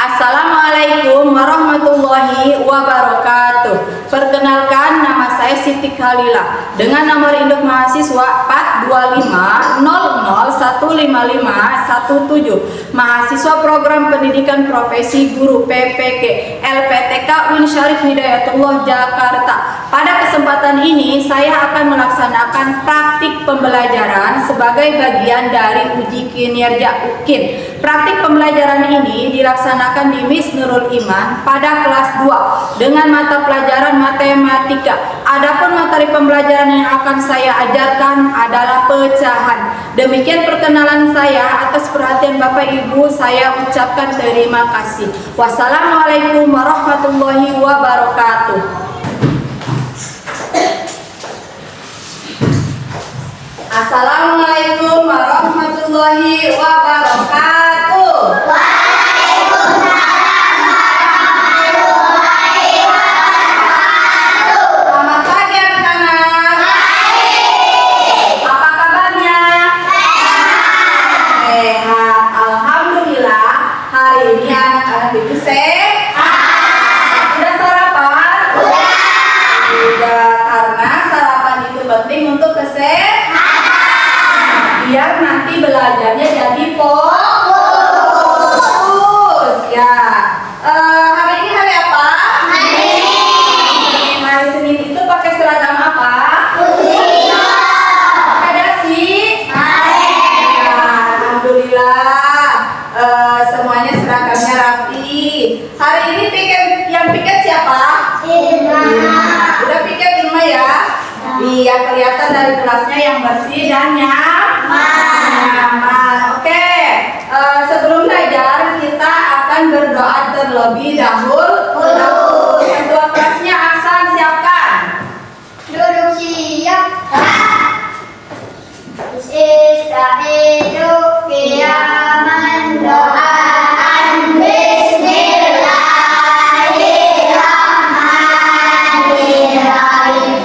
Assalamualaikum warahmatullahi wabarakatuh. Perkenalkan, nama saya Siti Khalila dengan nomor induk mahasiswa 42500155117, mahasiswa program pendidikan profesi guru PPG LPTK UIN Syarif Hidayatullah Jakarta. Pada kesempatan ini saya akan melaksanakan praktik pembelajaran sebagai bagian dari uji kinerja UKIN. Praktik pembelajaran ini dilaksanakan di Miss Nurul Iman pada kelas 2 dengan mata pelajaran matematika. Adapun materi pembelajaran yang akan saya ajarkan adalah pecahan. Demikian perkenalan saya. Atas perhatian Bapak Ibu saya ucapkan terima kasih. Wassalamualaikum warahmatullahi wabarakatuh. Assalamualaikum warahmatullahi wabarakatuh. Biar nanti belajarnya jadi fokus ya. Hari ini hari apa? Hari Senin itu pakai seragam apa? Pakai dasi? Ya, alhamdulillah semuanya seragamnya rapi. Hari ini yang piket siapa? Udah piket Irma ya? Biar kelihatan dari kelasnya yang bersih dan nyaman. Oke, sebelum belajar kita akan berdoa terlebih dahulu. Ketua kelasnya Ahsan siapkan. Duduk siap. Ista'idu qiyaman doaan bismillahirrahmanirrahim.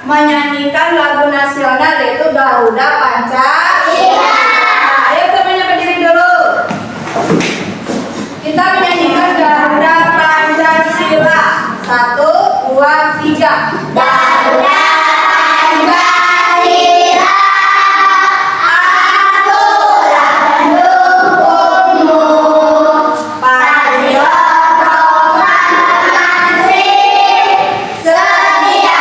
Menyanyikan lagu nasional yaitu Garuda Pancasila. Ayo semuanya berdiri dulu. Kita menyanyikan Garuda Pancasila. 1, 2, 3. Garuda Pancasila, akulah pendukungmu. Patriot proklamasi, sedia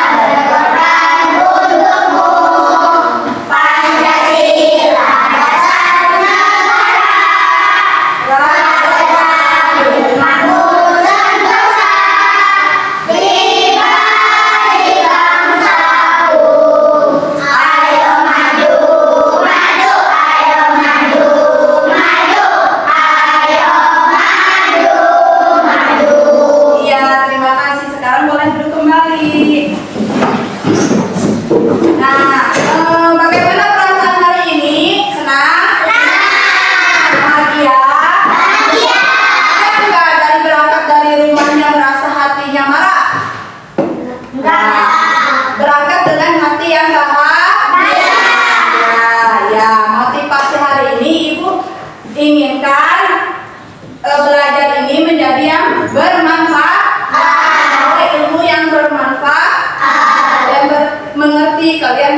berkorban untukmu. Pancasila dasar negara, rakyat rumahmu sentosa. Bangsa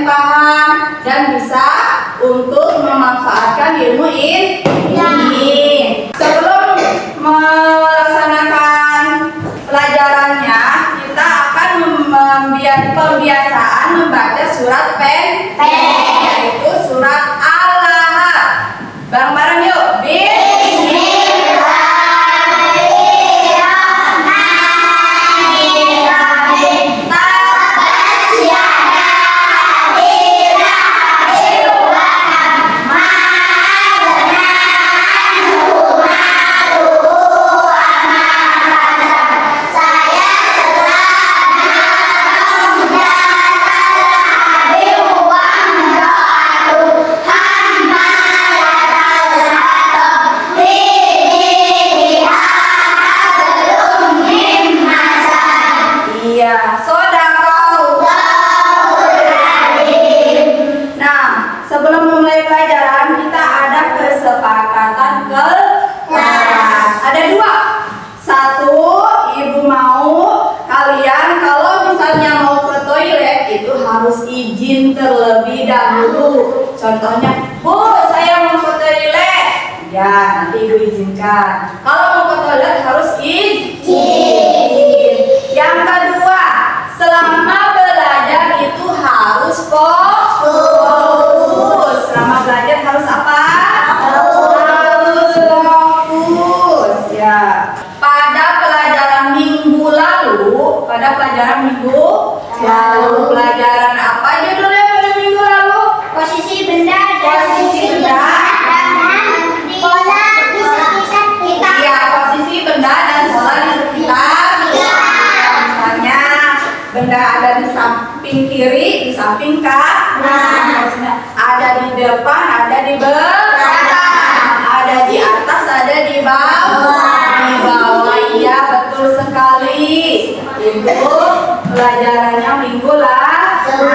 kalian paham dan bisa untuk memanfaatkan ilmu ini. Sebelum melaksanakan pelajarannya, kita akan membuat pembiasaan membaca surat pendek, yaitu surat Al-Lahab. Bareng-bareng yuk. Sebelum memulai pelajaran, kita ada kesepakatan kelas. Ada dua. Satu, ibu mau kalian kalau misalnya mau ke toilet itu harus izin terlebih dahulu. Contohnya, Bu, saya mau ke toilet. Ya, nanti ibu izinkan. Kalau mau ke toilet harus izin. Yang kedua, selama belajar itu harus fokus. Selama belajar harus apa? Harus fokus. Ya. Pada pelajaran minggu lalu, pelajaran apa judulnya pada minggu lalu? Posisi benda dan Posisi benda. pola di sekitar kita. Iya, posisi benda dan pola di sekitar. Misalnya benda ada di samping kiri, di samping kanan. Ada di depan, ada di belakang. Ada di atas, ada di bawah. Di bawah, iya betul sekali. Itu pelajarannya minggu lalu.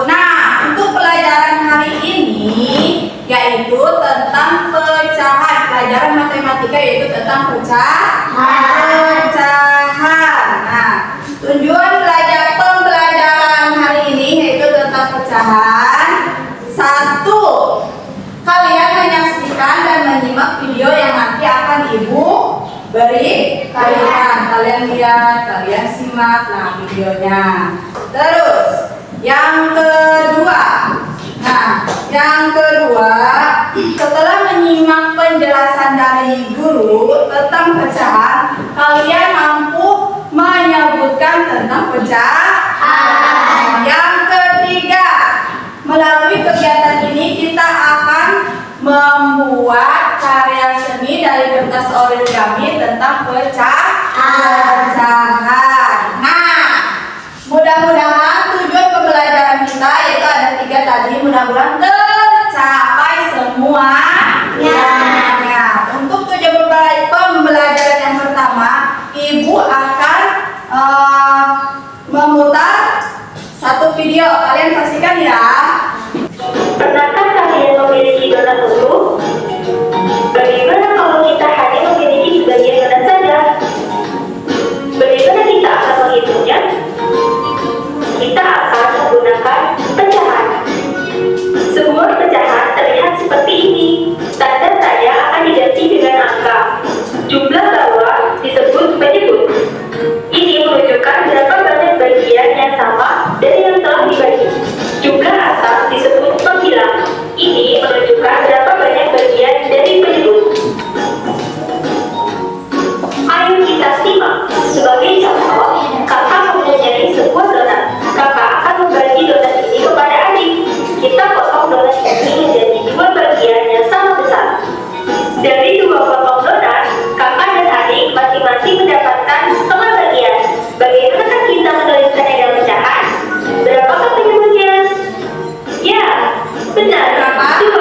Nah, untuk pelajaran hari ini yaitu tentang pecahan. Pelajaran matematika yaitu tentang pecahan. Nah, tujuan pembelajaran hari ini yaitu tentang pecahan. Satu, kalian menyaksikan dan menyimak video yang nanti akan ibu berikan. Kalian lihat, kalian simak videonya. Terus, yang kedua, setelah menyimak penjelasan dari guru tentang pecahan, kalian mampu menyebutkan tentang pecahan. Yang ketiga, melalui kegiatan ini kita akan membuat karya seni dari kertas origami tentang pecahan. Nah, mudah-mudahan tujuan pembelajaran kita yaitu ada 3 tadi, mudah-mudahan tercapai semuanya. Untuk tujuan pembelajaran yang pertama, ibu akan memutar satu video. Kalian saksikan ya. Pernahkah kalian memiliki donat utuh? Bagaimana kalau kita hanya memiliki sebagian donat saja? Bagaimana kita akan menghitungnya? Kita akan menggunakan pecahan. Semua pecahan terlihat seperti ini. Tanda saya akan diganti dengan angka. Jumlah bawah disebut penyebut. Ini menunjukkan berapa banyak bagian yang sama dari yang telah dibagi. Jumlah atas disebut penghilang. Ini menunjukkan berapa banyak bagian dari penyebut. Ayo kita simak. Sebagai contoh, kakak mempunyai sebuah donat. Kakak akan membagi donat ini kepada adik. Kita potong donat ini menjadi 2 bagian yang sama besar. Dari 2 potong donat, kakak dan adik masing-masing mendapatkan setengah bagian. Bagaimana kita menuliskannya dalam pecahan? Berapakah penyebutnya? Ya, benar. 2.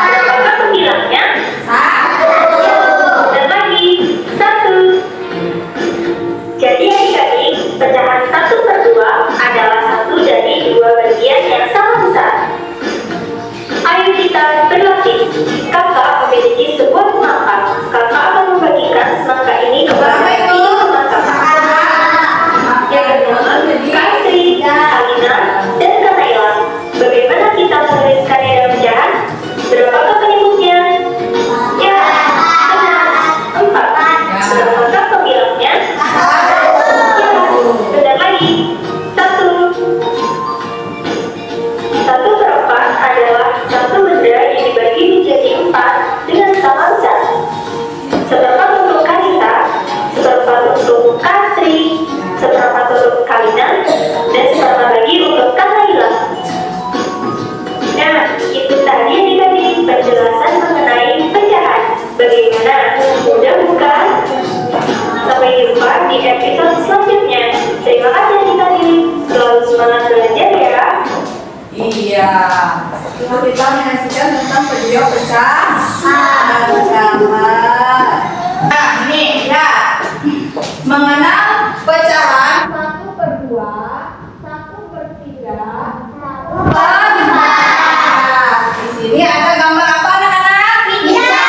Berapakah penghilangnya? 1. Dan lagi 1. Jadi adik-adik, pecahan 1/2 adalah 1 dari 2 bagian yang sama besar. Ayo kita berlatih. Kakak memiliki sebuah semangka. Kakak akan membagikan semangka ini kepada kita menyaksikan tentang video pecahan. Nah, ini ya. Mengenal pecahan 1/2, 1/3, 1/4. Di sini ada gambar apa anak-anak? Pizza.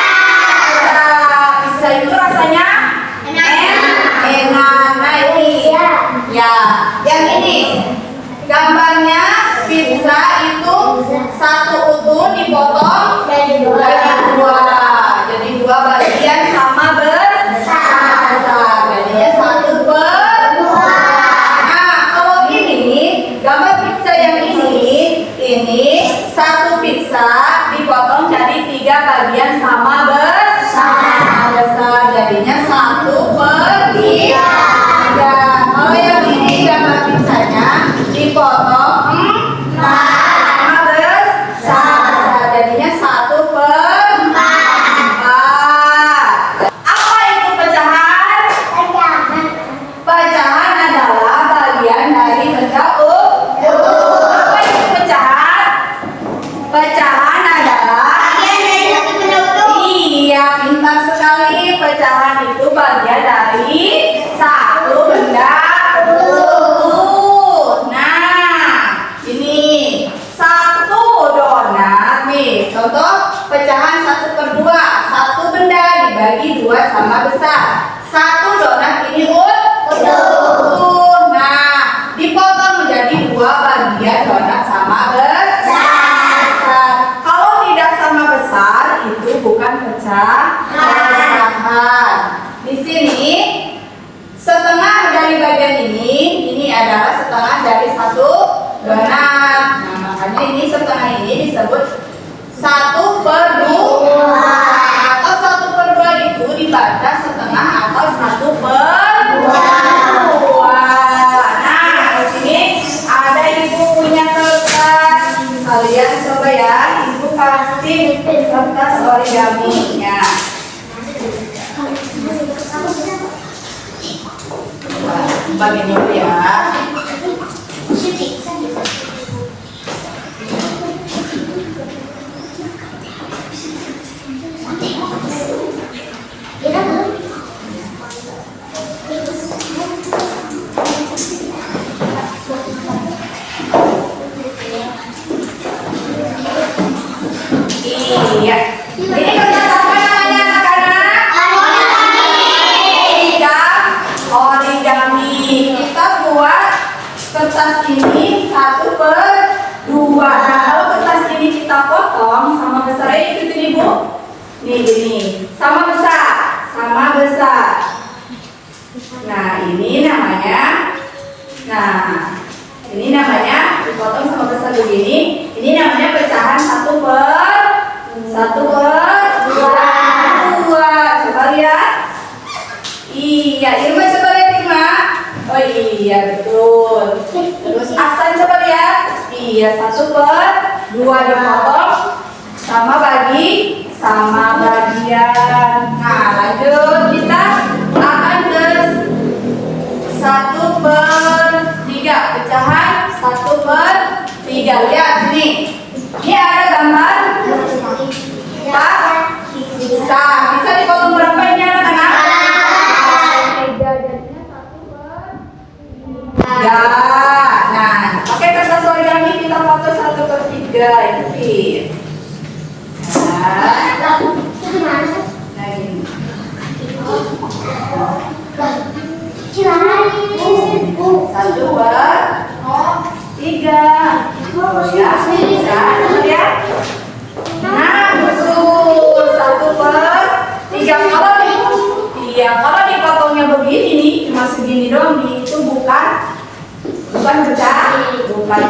Pizza itu rasanya enak. Nah ini ya, yang ini gambarnya pizza itu satu utuh dipotong Jadi dua. jadi dua bagian sama besar. Jadinya 1/2. Nah, kalau ini gambar pizza yang ini satu pizza dipotong jadi 3 bagian sama besar. Jadinya 1/3. Kalau yang ini gambar pizzanya dipotong sama besar. Jadinya 1/4. Apa itu pecahan? Pecahan adalah bagian dari benda utuh. Apa itu pecahan? Pecahan adalah iya, pintar sekali. Pecahan itu bagian dari satu benda utuh. Nah, ini satu donat nih. Contoh pecahan 1/2. Satu benda dibagi 2 sama besar. Satu donat ini utuh. Nah, dipotong menjadi 2 bagian donat sama besar. Kalau tidak sama besar itu bukan pecahan. Di sini setengah dari bagian ini adalah setengah dari satu donat. Nah, makanya ini setengah ini disebut 1/2. Atau 1/2 itu dibaca setengah atau 1/2. Nah, di sini ada ibu punya kertas. Kalian coba ya, ibu kasih kertas origaminya. Bagian dulu ya. Iya. Ini kertas apa namanya anak-anak? Origami. Kita buat kertas ini 1/2. Nah, kalau kertas ini kita potong sama besarnya itu nih Bu. Nih gini. Sama besar. Nah, ini namanya dipotong sama besar begini. Ini namanya pecahan 1/2. Coba lihat. Iya, Irma coba lihat Irma. Oh iya betul. Terus Aksan coba lihat. Iya, 1/2 dipotong sama bagian. Nah, lanjut kita akan ke 1/3. Pecahan 1/3. Lihat sini. Ini ada gambar bisa dipotong berapa ini anak-anak? 3. Nah, pakai kertas origami kita foto 1/3 itu Fit. Nah, ini. 1/3. Ya, bisa ya. Nah, betul 1/3. Kalau dipotongnya begini nih, cuma segini doang nih, itu bukan pecahan. Ya.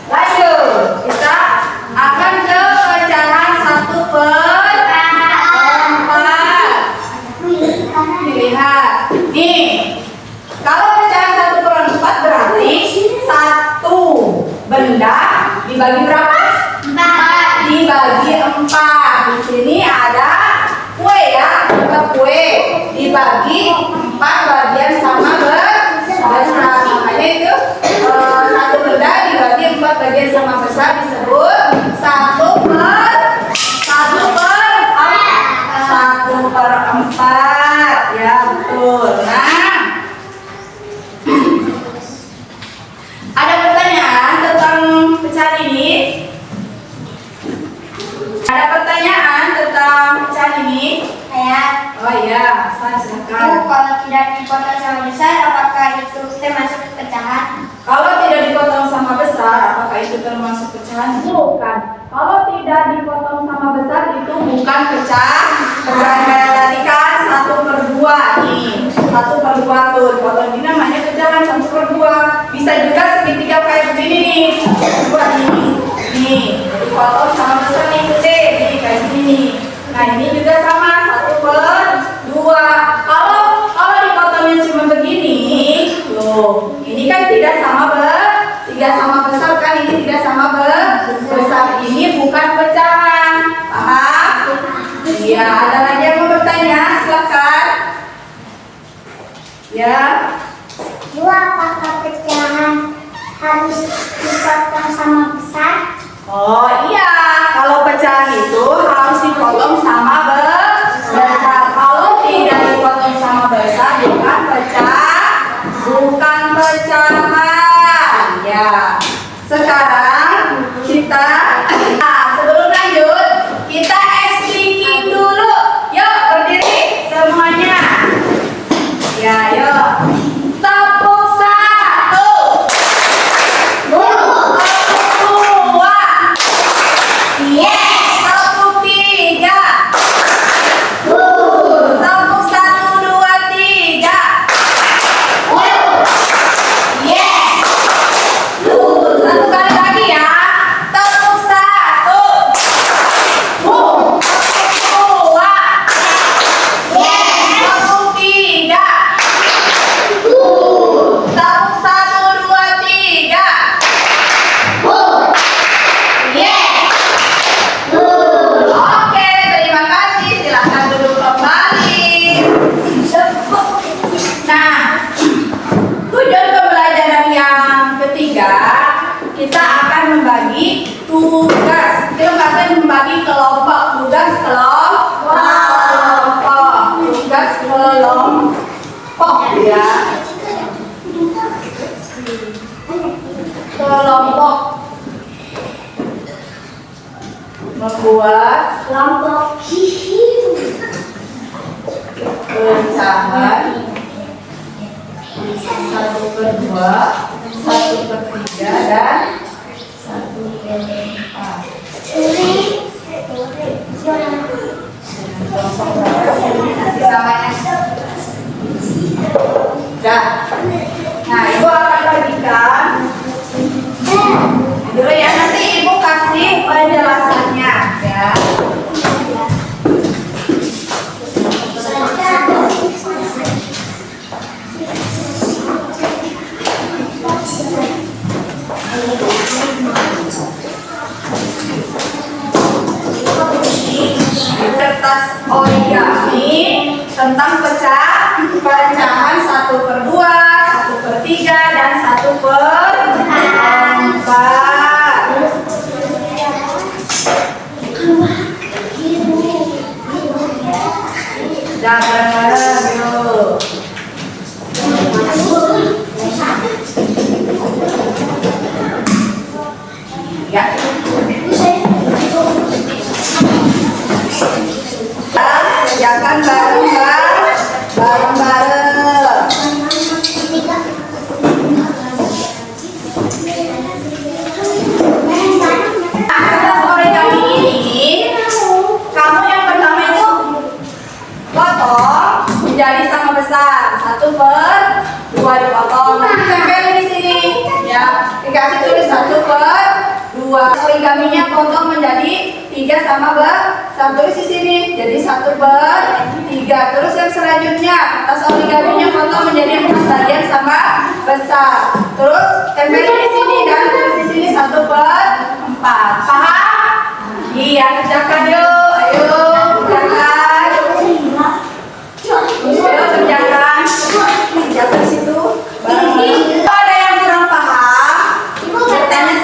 Lanjut, kita akan ke pecahan 1/4. Lihat, nih. Kalau pecahan 1/4 berarti satu benda dibagi berapa? 4. Dibagi 4. Di sini ada kue ya, kue dibagi 4 bagian sama besar. Makanya itu satu benda bagi 4 bagian sama besar disebut 1/4. Ya betul. Nah, ada pertanyaan tentang pecahan ini? Ada pertanyaan tentang pecahan ini? Oh iya, silakan. Kalau tidak dipotong sama besar, apakah itu termasuk pecahan? Kalau tidak dipotong sama besar, apakah itu termasuk pecahan? Bukan. Kalau tidak dipotong sama besar, itu bukan pecahan. Pecahan kayak tadi kan 1/2 nih. 1/2 tuh. Kalau ini namanya pecahan 1/2. Bisa juga segitiga kayak begini nih. 1/2 nih. Nih, dipotong sama besar nih gede. Nih kayak gini. Nah ini juga sama 1/2. Kalau dipotongnya cuma begini, loh, ini kan tidak sama besar kan? Ini tidak sama besar. Ini bukan pecahan. Paham? Iya. Ada lagi yang mau bertanya? Silakan. Ya. Apakah pecahan harus dipotong sama besar? Oh iya, kalau pecahan itu harus dipotong sama besar. Kalau tidak dipotong sama besar, bukan pecahan. Ya. Sekarang kita, sebelum lanjut, kita speaking dulu. Yuk berdiri semuanya. Ya, yuk. Tepuk 1. Tepuk 2. Tepuk 3. Tepuk 1, 2, 3. Satu kali lagi ya. Tepuk 1. Tepuk 2. Tepuk 3. Tepuk 1, 2, 3. Oke, terima kasih. Silakan duduk kembali. Nah, tujuan pembelajaran yang ketiga, kita akan membagi tugas. Kita akan membagi kelompok. Tugas kelompok ya. Kelompok membuat Kelompok pecahan 1/2, 1/3 dan 1/4. Kelompok berapa sih? Nanti namanya. Dah. Nah, ibu akan bagikan dulu ya, nanti ibu kasih penjelasannya ya. Kertas origami tentang pecahan 1/2, 1/3 dan 1/4. Dah bareng yuk. Ya. Kerjakan bareng-bareng. Kertas origami ini, kamu yang pertama itu potong menjadi sama besar 1/2 dipotong. Tempel di sini, ya. Dikasih tulis 1/2. Origaminya potong menjadi 3 sama besar, tulis di sini. Jadi 1/3. Terus yang selanjutnya kertas origaminya potong menjadi 4 bagian sama besar. Terus tempelin di sini dan tulis di sini 1/4. Paham? Iya, kerjakan yuk. Ayo, kerjakan. Ayo kerjakan. Kerjakan di situ. Bareng-bareng. Kalau ada yang kurang paham, bertanya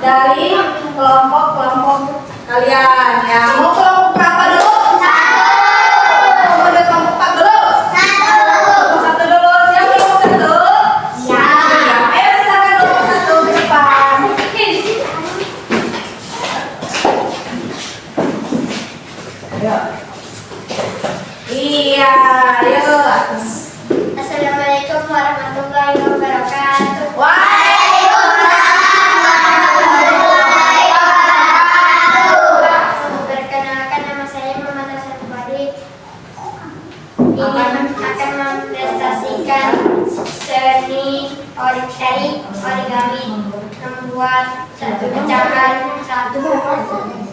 dari kelompok-kelompok kalian ya. Mau kelompok berapa dulu? Mau dari kelompok 4 dulu? Satu dulu. Siapa kelompok 1? Siap. Ayo silakan kelompok 1 ke depan. Ayo. Iya, ayo. Assalamualaikum warahmatullahi wabarakatuh. Perkenalkan, nama saya Muhammad Hasan Fadil. Ini akan mempresentasikan seni origami, membuat satu pecahan, dari 1/2,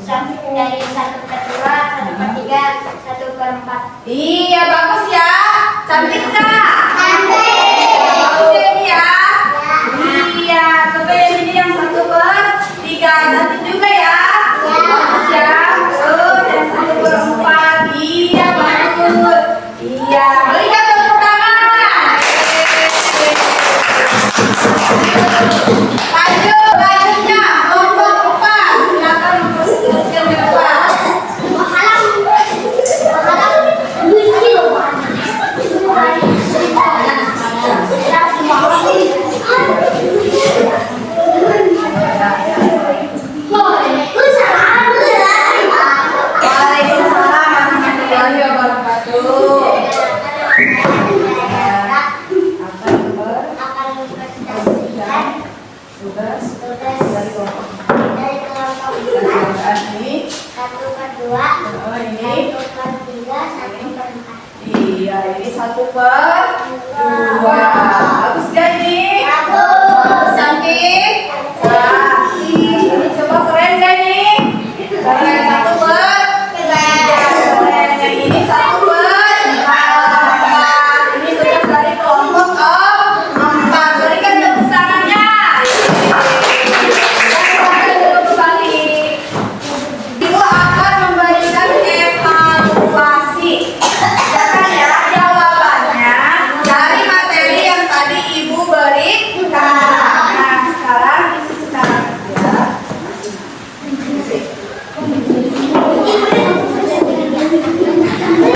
1/3, 1/4. Iya, bagus ya. Cantik nggak? Bagus ya ini ya. Iya, coba yang ini yang 1/3. Cantik juga ya. Bagus ya. Terus yang 1/4. Iya, bagus. Iya, berikan tepuk tangan. Lanjutnya kelompok 4. Silakan mempersiapkan ke depan. Waalaikumsalam warahmatullahi wabarakatuh. Tugas dari kelompok ini. 1/2, Oh, ini. 1/3, 1/4. Iya, ini 1/2. Bagus gak ini? Bagus. Cantik. Nah, ini coba keren gak ini? Keren 1/3. Keren. Yang ini 1/4. Ini tugas dari kelompok 4. Berikan tepuk tangannya. Silakan duduk kembali. Ibu akan memberikan evaluasi. Silakan ya jawabannya dari materi yang tadi Ibu berikan. Nah, sekarang isi sekarang ya.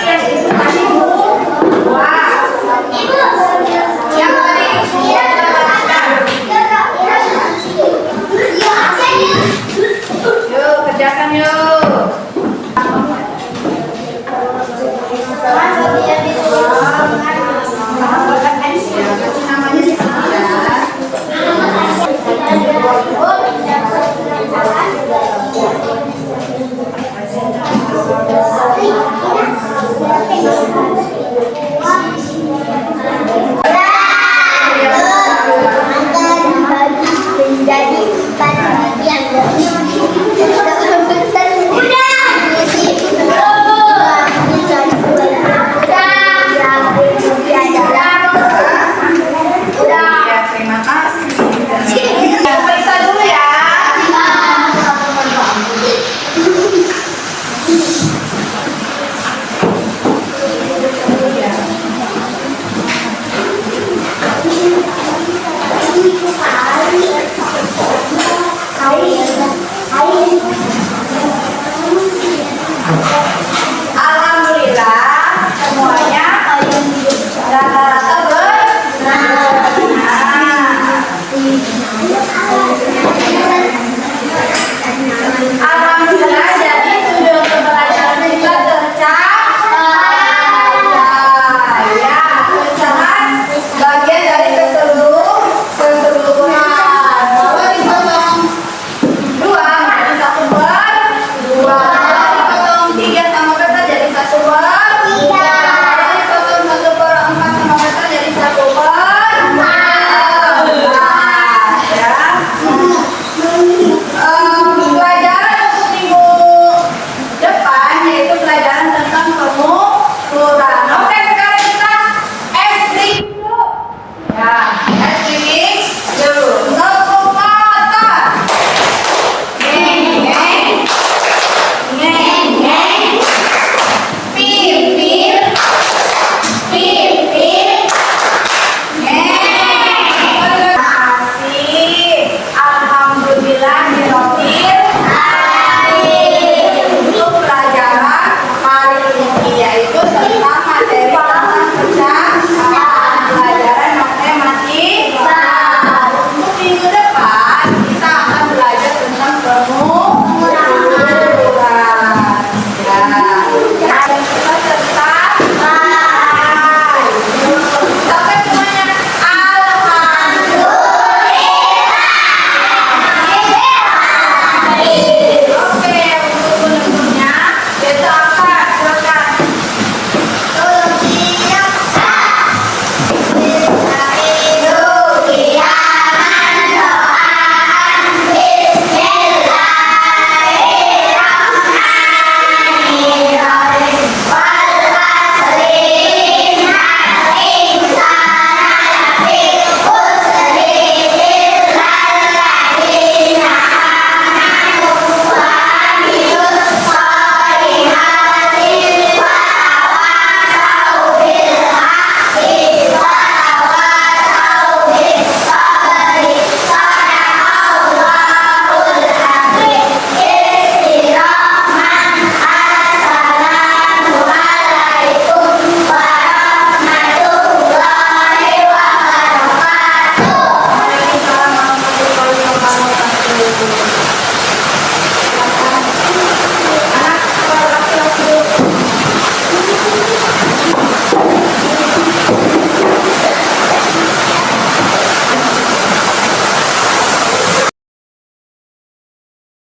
Yang itu tadi Bu. Wah. Yang tadi Ibu jelaskan. Yuk, kerjakan yuk. Kasih namanya di sini ya. Menjadi bagian Ya, terima kasih. Periksa dulu ya. Hai.